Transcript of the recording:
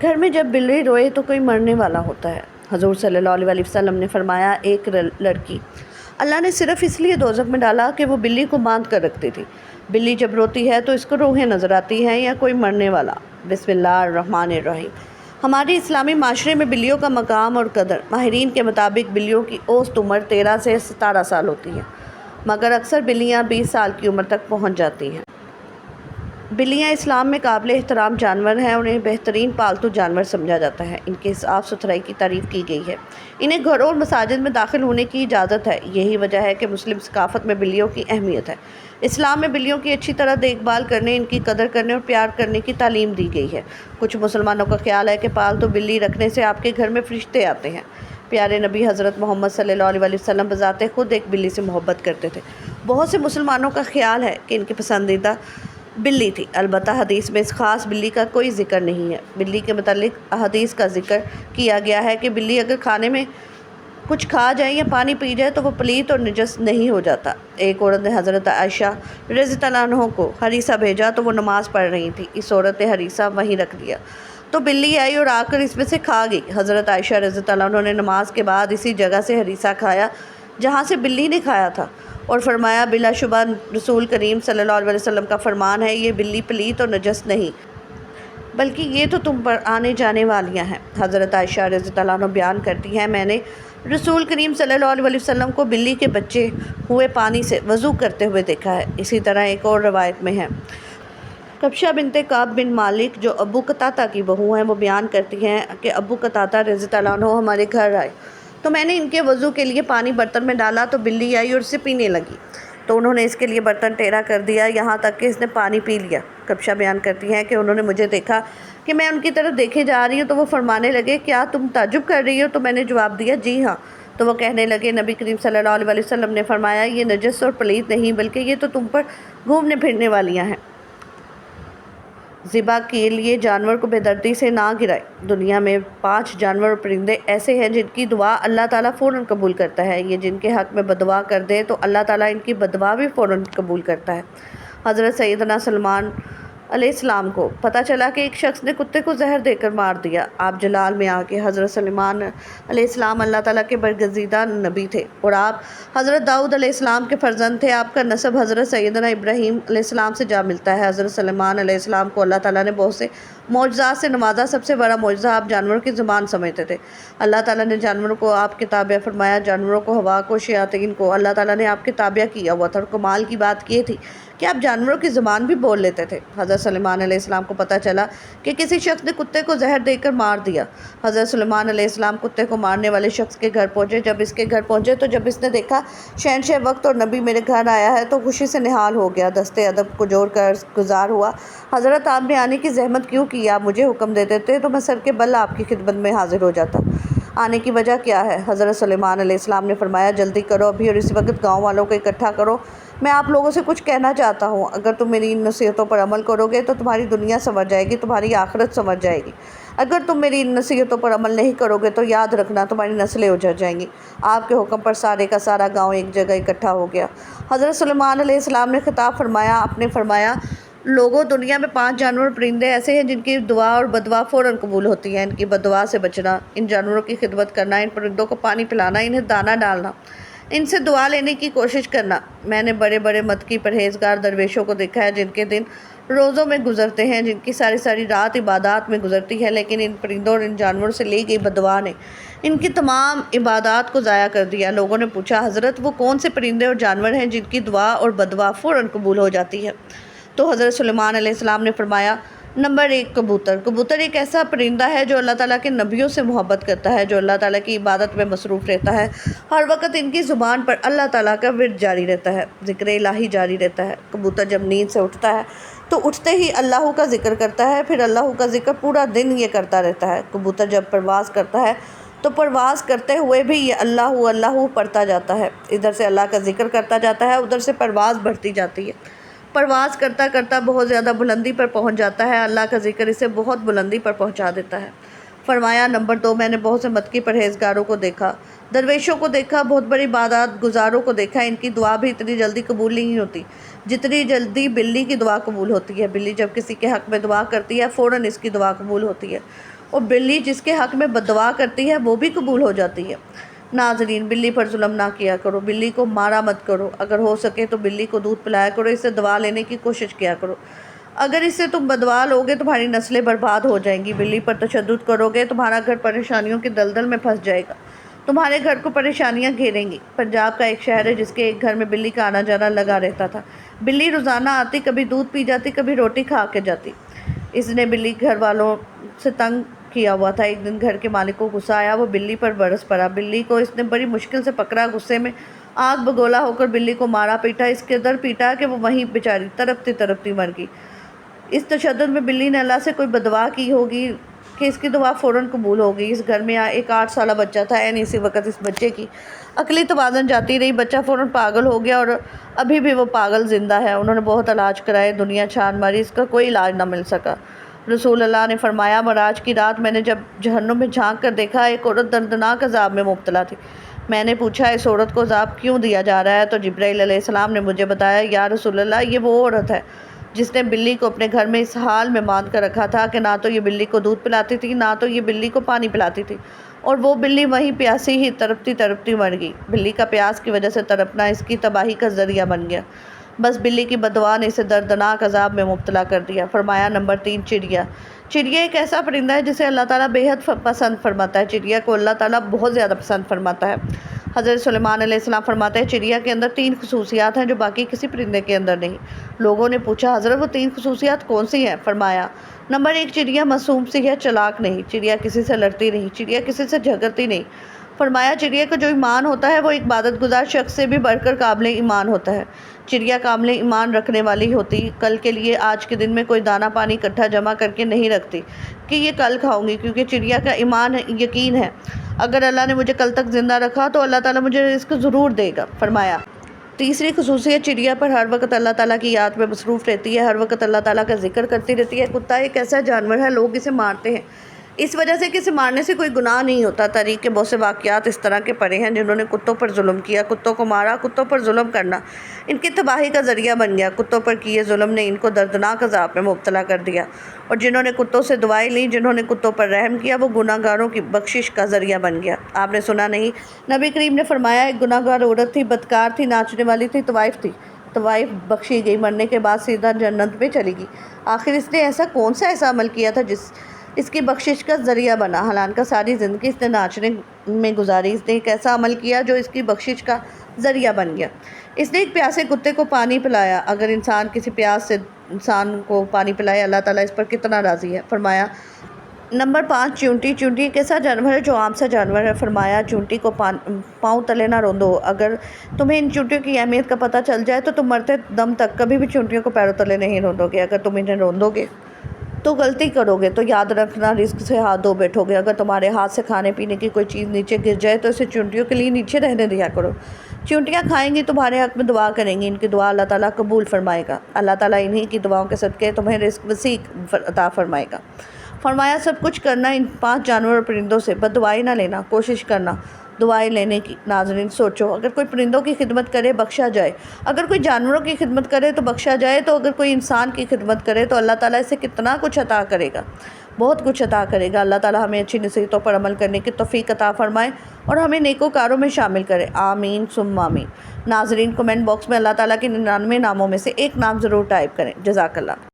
گھر میں جب بلی روئے تو کوئی مرنے والا ہوتا ہے۔ حضور صلی اللہ علیہ وسلم نے فرمایا، ایک لڑکی اللہ نے صرف اس لیے دوزخ میں ڈالا کہ وہ بلی کو باندھ کر رکھتی تھی۔ بلی جب روتی ہے تو اس کو روحیں نظر آتی ہیں یا کوئی مرنے والا۔ بسم اللہ الرحمن الرحیم۔ ہمارے اسلامی معاشرے میں بلیوں کا مقام اور قدر۔ ماہرین کے مطابق بلیوں کی اوسط عمر 13 سے 17 سال ہوتی ہے، مگر اکثر بلیاں 20 سال کی عمر تک پہنچ جاتی ہیں۔ بلیاں اسلام میں قابل احترام جانور ہیں اور انہیں بہترین پالتو جانور سمجھا جاتا ہے۔ ان کی صاف ستھرائی کی تعریف کی گئی ہے۔ انہیں گھروں اور مساجد میں داخل ہونے کی اجازت ہے۔ یہی وجہ ہے کہ مسلم ثقافت میں بلیوں کی اہمیت ہے۔ اسلام میں بلیوں کی اچھی طرح دیکھ بھال کرنے، ان کی قدر کرنے اور پیار کرنے کی تعلیم دی گئی ہے۔ کچھ مسلمانوں کا خیال ہے کہ پالتو بلی رکھنے سے آپ کے گھر میں فرشتے آتے ہیں۔ پیارے نبی حضرت محمد صلی اللہ علیہ وسلم بذات خود ایک بلی سے محبت کرتے تھے۔ بہت سے مسلمانوں کا خیال ہے کہ ان کی پسندیدہ بلی تھی، البتہ حدیث میں اس خاص بلی کا کوئی ذکر نہیں ہے۔ بلی کے متعلق احادیث کا ذکر کیا گیا ہے کہ بلی اگر کھانے میں کچھ کھا جائے یا پانی پی جائے تو وہ پلیت اور نجس نہیں ہو جاتا۔ ایک عورت نے حضرت عائشہ رضی اللہ عنہ کو ہریسہ بھیجا تو وہ نماز پڑھ رہی تھی۔ اس عورت نے ہریسہ وہیں رکھ دیا تو بلی آئی اور آ کر اس میں سے کھا گئی۔ حضرت عائشہ رضی اللہ عنہ نے نماز کے بعد اسی جگہ سے ہریسہ کھایا جہاں سے بلی نے کھایا تھا، اور فرمایا، بلا شبہ رسول کریم صلی اللہ علیہ وسلم کا فرمان ہے، یہ بلی پلیت اور نجس نہیں، بلکہ یہ تو تم پر آنے جانے والیاں ہیں۔ حضرت عائشہ رضی اللہ عنہ بیان کرتی ہیں، میں نے رسول کریم صلی اللہ علیہ وسلم کو بلی کے بچے ہوئے پانی سے وضو کرتے ہوئے دیکھا ہے۔ اسی طرح ایک اور روایت میں ہے، کبشہ بنت کعب بن مالک جو ابو قتادہ کی بہو ہیں، وہ بیان کرتی ہیں کہ ابو قتادہ رضی اللہ عنہ ہمارے گھر آئے تو میں نے ان کے وضو کے لیے پانی برتن میں ڈالا تو بلی آئی اور اسے پینے لگی، تو انہوں نے اس کے لیے برتن ٹیڑھا کر دیا یہاں تک کہ اس نے پانی پی لیا۔ کبشہ بیان کرتی ہیں کہ انہوں نے مجھے دیکھا کہ میں ان کی طرف دیکھے جا رہی ہوں تو وہ فرمانے لگے، کیا تم تعجب کر رہی ہو؟ تو میں نے جواب دیا، جی ہاں۔ تو وہ کہنے لگے، نبی کریم صلی اللہ علیہ وسلم نے فرمایا، یہ نجس اور پلیت نہیں بلکہ یہ تو تم پر گھومنے پھرنے والیاں ہیں۔ ذبح کے لیے جانور کو بے دردی سے نہ گرائے۔ دنیا میں 5 جانور اور پرندے ایسے ہیں جن کی دعا اللہ تعالیٰ فوراً قبول کرتا ہے۔ یہ جن کے حق میں بددعا کر دے تو اللہ تعالیٰ ان کی بددعا بھی فوراً قبول کرتا ہے۔ حضرت سیدنا سلمان علیہ السلام کو پتہ چلا کہ ایک شخص نے کتے کو زہر دے کر مار دیا۔ آپ جلال میں آ کے حضرت سلمان علیہ السلام اللہ تعالیٰ کے برگزیدہ نبی تھے اور آپ حضرت داؤد علیہ السلام کے فرزند تھے۔ آپ کا نسب حضرت سیدنا ابراہیم علیہ السلام سے جا ملتا ہے۔ حضرت سلمان علیہ السلام کو اللہ تعالیٰ نے بہت سے معجزات سے نوازا۔ سب سے بڑا معجزہ آپ جانوروں کی زبان سمجھتے تھے۔ اللہ تعالیٰ نے جانوروں کو آپ کے تابع فرمایا، جانوروں کو، ہوا کو، شیاطین کو اللہ تعالیٰ نے آپ کے تابع کیا ہوا تھا، اور کمال کی بات یہ تھی کہ آپ جانوروں کی زبان بھی بول لیتے تھے۔ حضرت سلیمان علیہ السلام کو پتہ چلا کہ کسی شخص نے کتے کو زہر دے کر مار دیا۔ حضرت سلیمان علیہ السلام کتے کو مارنے والے شخص کے گھر پہنچے۔ جب اس کے گھر پہنچے تو جب اس نے دیکھا شہنشاہ وقت اور نبی میرے گھر آیا ہے تو خوشی سے نہال ہو گیا، دستے ادب کو جوڑ کر گزار ہوا، حضرت آپ نے آنے کی زحمت کیوں کی؟ آپ مجھے حکم دے دیتے تو میں سر کے بل آپ کی خدمت میں حاضر ہو جاتا۔ آنے کی وجہ کیا ہے؟ حضرت سلیمان علیہ السلام نے فرمایا، جلدی کرو ابھی اور اسی وقت گاؤں والوں کو اکٹھا کرو، میں آپ لوگوں سے کچھ کہنا چاہتا ہوں۔ اگر تم میری ان نصیحتوں پر عمل کرو گے تو تمہاری دنیا سنور جائے گی، تمہاری آخرت سنور جائے گی۔ اگر تم میری ان نصیحتوں پر عمل نہیں کرو گے تو یاد رکھنا تمہاری نسلیں اجڑ جائیں گی۔ آپ کے حکم پر سارے کا سارا گاؤں ایک جگہ اکٹھا ہو گیا۔ حضرت سلیمان علیہ السلام نے خطاب فرمایا، آپ نے فرمایا، لوگوں، دنیا میں 5 جانور اور پرندے ایسے ہیں جن کی دعا اور بددعا فوراً قبول ہوتی ہے۔ ان کی بددعا سے بچنا، ان جانوروں کی خدمت کرنا، ان پرندوں کو پانی پلانا، انہیں دانہ ڈالنا، ان سے دعا لینے کی کوشش کرنا۔ میں نے بڑے بڑے متقی پرہیزگار درویشوں کو دیکھا ہے جن کے دن روزوں میں گزرتے ہیں، جن کی ساری ساری رات عبادات میں گزرتی ہے، لیکن ان پرندوں اور ان جانوروں سے لی گئی بددعا نے ان کی تمام عبادات کو ضائع کر دیا۔ لوگوں نے پوچھا، حضرت وہ کون سے پرندے اور جانور ہیں جن کی دعا اور بددعا فوراً قبول ہو جاتی ہے؟ تو حضرت سلیمان علیہ السلام نے فرمایا، نمبر 1 کبوتر۔ کبوتر ایک ایسا پرندہ ہے جو اللہ تعالیٰ کے نبیوں سے محبت کرتا ہے، جو اللہ تعالیٰ کی عبادت میں مصروف رہتا ہے۔ ہر وقت ان کی زبان پر اللہ تعالیٰ کا ورد جاری رہتا ہے، ذکر الہی جاری رہتا ہے۔ کبوتر جب نیند سے اٹھتا ہے تو اٹھتے ہی اللہ کا ذکر کرتا ہے، پھر اللہ کا ذکر پورا دن یہ کرتا رہتا ہے۔ کبوتر جب پرواز کرتا ہے تو پرواز کرتے ہوئے بھی یہ اللہ اللہ پڑھتا جاتا ہے، ادھر سے اللہ کا ذکر کرتا جاتا ہے، ادھر سے پرواز بڑھتی جاتی ہے۔ پرواز کرتا کرتا بہت زیادہ بلندی پر پہنچ جاتا ہے، اللہ کا ذکر اسے بہت بلندی پر پہنچا دیتا ہے۔ فرمایا نمبر 2، میں نے بہت سے متقی پرہیزگاروں کو دیکھا، درویشوں کو دیکھا، بہت بڑی عبادات گزاروں کو دیکھا، ان کی دعا بھی اتنی جلدی قبول نہیں ہوتی جتنی جلدی بلی کی دعا قبول ہوتی ہے۔ بلی جب کسی کے حق میں دعا کرتی ہے فوراً اس کی دعا قبول ہوتی ہے، اور بلی جس کے حق میں بددعا کرتی ہے وہ بھی قبول ہو جاتی ہے۔ ناظرین، بلی پر ظلم نہ کیا کرو، بلی کو مارا مت کرو، اگر ہو سکے تو بلی کو دودھ پلایا کرو، اس سے دعا لینے کی کوشش کیا کرو۔ اگر اس سے تم بددعا لوگے تمہاری نسلیں برباد ہو جائیں گی۔ بلی پر تشدد کرو گے تمہارا گھر پریشانیوں کی دلدل میں پھنس جائے گا، تمہارے گھر کو پریشانیاں گھیریں گی۔ پنجاب کا ایک شہر ہے جس کے ایک گھر میں بلی کا آنا جانا لگا رہتا تھا۔ بلی روزانہ آتی، کبھی دودھ پی جاتی، کبھی روٹی کھا کے جاتی۔ اس نے بلی گھر والوں سے تنگ کیا ہوا تھا۔ ایک دن گھر کے مالک کو غصہ آیا، وہ بلی پر برس پڑا۔ بلی کو اس نے بڑی مشکل سے پکڑا، غصے میں آگ بگولا ہو کر بلی کو مارا پیٹا، اس قدر پیٹا کہ وہ وہیں بیچاری تڑپتی تڑپتی مر گئی۔ اس تشدد میں بلی نے اللہ سے کوئی بددعا کی ہوگی کہ اس کی دعا فوراً قبول ہو گئی۔ اس گھر میں ایک 8 سالہ بچہ تھا، اسی وقت اس بچے کی عقلی توازن جاتی رہی، بچہ فوراً پاگل ہو گیا اور ابھی بھی وہ پاگل زندہ ہے۔ انہوں نے بہت علاج کرائے، دنیا چھان ماری، اس کا کوئی علاج نہ مل سکا۔ رسول اللہ نے فرمایا، معراج کی رات میں نے جب جہنم میں جھانک کر دیکھا، ایک عورت دردناک عذاب میں مبتلا تھی۔ میں نے پوچھا، اس عورت کو عذاب کیوں دیا جا رہا ہے؟ تو جبرائیل علیہ السلام نے مجھے بتایا، یا رسول اللہ، یہ وہ عورت ہے جس نے بلی کو اپنے گھر میں اس حال میں باندھ کر رکھا تھا کہ نہ تو یہ بلی کو دودھ پلاتی تھی، نہ تو یہ بلی کو پانی پلاتی تھی، اور وہ بلی وہیں پیاسی ہی تڑپتی تڑپتی مر گئی۔ بلی کا پیاس کی وجہ سے تڑپنا اس کی تباہی کا ذریعہ بن گیا، بس بلی کی بددعا نے اسے دردناک عذاب میں مبتلا کر دیا۔ فرمایا نمبر 3، چڑیا۔ چڑیا ایک ایسا پرندہ ہے جسے اللہ تعالیٰ بے حد پسند فرماتا ہے۔ چڑیا کو اللہ تعالیٰ بہت زیادہ پسند فرماتا ہے۔ حضرت سلیمان علیہ السلام فرماتے ہیں، چڑیا کے اندر 3 خصوصیات ہیں جو باقی کسی پرندے کے اندر نہیں۔ لوگوں نے پوچھا، حضرت وہ 3 خصوصیات کون سی ہیں؟ فرمایا، نمبر 1، چڑیا معصوم سی ہے، چلاک نہیں، چڑیا کسی سے لڑتی نہیں، چڑیا کسی سے جھگڑتی نہیں۔ فرمایا، چڑیا کا جو ایمان ہوتا ہے وہ ایک عبادت گزار شخص سے بھی بڑھ کر قابل ایمان ہوتا ہے۔ چڑیا کامل ایمان رکھنے والی ہوتی، کل کے لیے آج کے دن میں کوئی دانہ پانی اکٹھا جمع کر کے نہیں رکھتی کہ یہ کل کھاؤں گی، کیونکہ چڑیا کا ایمان یقین ہے، اگر اللہ نے مجھے کل تک زندہ رکھا تو اللہ تعالیٰ مجھے رزق ضرور دے گا۔ فرمایا، تیسری خصوصیت، چڑیا پر ہر وقت اللہ تعالیٰ کی یاد میں مصروف رہتی ہے، ہر وقت اللہ تعالیٰ کا ذکر کرتی رہتی ہے۔ کتا ایک ایسا جانور ہے، لوگ اسے مارتے ہیں اس وجہ سے کہ اسے مارنے سے کوئی گناہ نہیں ہوتا۔ تاریخ کے بہت سے واقعات اس طرح کے پڑے ہیں جنہوں نے کتوں پر ظلم کیا، کتوں کو مارا۔ کتوں پر ظلم کرنا ان کی تباہی کا ذریعہ بن گیا، کتوں پر کیے ظلم نے ان کو دردناک عذاب میں مبتلا کر دیا، اور جنہوں نے کتوں سے دعائیں لیں، جنہوں نے کتوں پر رحم کیا، وہ گناہ گاروں کی بخشش کا ذریعہ بن گیا۔ آپ نے سنا نہیں، نبی کریم نے فرمایا، ایک گناہ گار عورت تھی، بدکار تھی، ناچنے والی تھی، طوائف تھی۔ طوائف بخشی گئی، مرنے کے بعد سیدھا جنت میں چلی گئی۔ آخر اس نے کون سا ایسا عمل کیا تھا جس اس کی بخشش کا ذریعہ بنا؟ حالانکہ ساری زندگی اس نے ناچنے میں گزاری، اس نے ایک ایسا عمل کیا جو اس کی بخشش کا ذریعہ بن گیا۔ اس نے ایک پیاسے کتے کو پانی پلایا۔ اگر انسان کسی پیاس سے انسان کو پانی پلائے، اللہ تعالیٰ اس پر کتنا راضی ہے۔ فرمایا نمبر 5، چونٹی۔ چونٹی ایک ایسا جانور ہے جو عام سا جانور ہے۔ فرمایا، چونٹی کو پاؤں تلے نہ روندو، اگر تمہیں ان چونٹیوں کی اہمیت کا پتہ چل جائے تو تم مرتے دم تک کبھی بھی چونٹیوں کو پیروں تلے نہیں روندو گے۔ اگر تم انہیں روندو گے تو غلطی کرو گے، تو یاد رکھنا رزق سے ہاتھ دھو بیٹھو گے۔ اگر تمہارے ہاتھ سے کھانے پینے کی کوئی چیز نیچے گر جائے تو اسے چونٹیوں کے لیے نیچے رہنے دیا کرو۔ چونٹیاں کھائیں گی، تمہارے حق میں دعا کریں گی، ان کی دعا اللہ تعالیٰ قبول فرمائے گا۔ اللہ تعالیٰ انہی کی دعاؤں کے صدقے تمہیں رزق وسیع عطا فرمائے گا۔ فرمایا، سب کچھ کرنا ان 5 جانور اور پرندوں سے، بد دعائی نہ لینا، کوشش کرنا دعائیں لینے کی۔ ناظرین، سوچو، اگر کوئی پرندوں کی خدمت کرے بخشا جائے، اگر کوئی جانوروں کی خدمت کرے تو بخشا جائے، تو اگر کوئی انسان کی خدمت کرے تو اللہ تعالیٰ اسے کتنا کچھ عطا کرے گا، بہت کچھ عطا کرے گا۔ اللہ تعالیٰ ہمیں اچھی نصیحتوں پر عمل کرنے کی توفیق عطا فرمائے اور ہمیں نیکوکاروں میں شامل کرے، آمین ثم آمین۔ ناظرین، کمنٹ باکس میں اللہ تعالیٰ کے 99 ناموں میں سے ایک نام ضرور ٹائپ کریں۔ جزاک اللہ۔